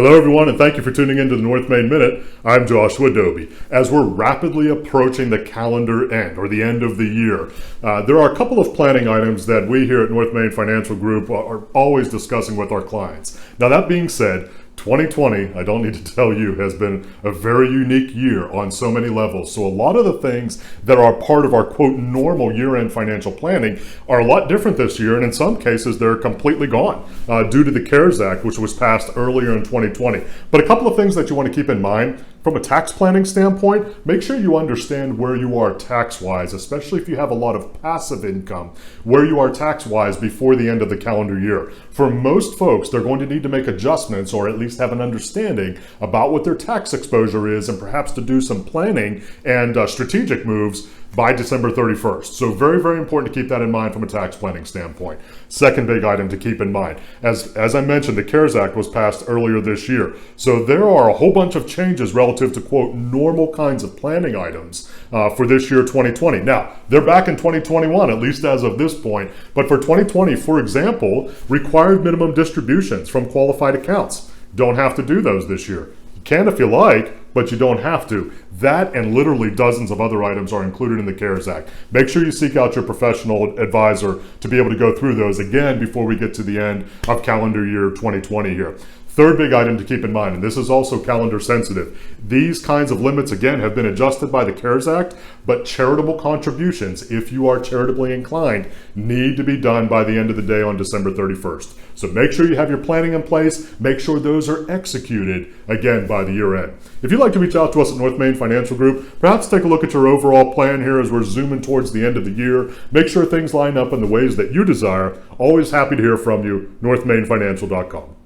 Hello, everyone, and thank you for tuning in to the North Main Minute. I'm Joshua Dobie. As we're rapidly approaching the calendar end, or the end of the year, there are a couple of planning items that we here at North Main Financial Group are always discussing with our clients. Now, that being said, 2020, I don't need to tell you, has been a very unique year on so many levels. So a lot of the things that are part of our, quote, normal year-end financial planning are a lot different this year, and in some cases, they're completely gone due to the CARES Act, which was passed earlier in 2020. But a couple of things that you want to keep in mind. From a tax planning standpoint, make sure you understand where you are tax-wise, especially if you have a lot of passive income, where you are tax-wise before the end of the calendar year. For most folks, they're going to need to make adjustments or at least have an understanding about what their tax exposure is and perhaps to do some planning and strategic moves by December 31st. So very, very important to keep that in mind from a tax planning standpoint. Second big item to keep in mind, as I mentioned, the CARES Act was passed earlier this year. So there are a whole bunch of changes relative to, quote, normal kinds of planning items for this year, 2020. Now, they're back in 2021, at least as of this point. But for 2020, for example, required minimum distributions from qualified accounts. Don't have to do those this year. You can if you like, but you don't have to. That and literally dozens of other items are included in the CARES Act. Make sure you seek out your professional advisor to be able to go through those again before we get to the end of calendar year 2020 here. Third big item to keep in mind, and this is also calendar sensitive, these kinds of limits, again, have been adjusted by the CARES Act, but charitable contributions, if you are charitably inclined, need to be done by the end of the day on December 31st. So make sure you have your planning in place. Make sure those are executed, again, by the year end. If you'd like to reach out to us at North Main Financial Group, perhaps take a look at your overall plan here as we're zooming towards the end of the year. Make sure things line up in the ways that you desire. Always happy to hear from you. NorthMainFinancial.com.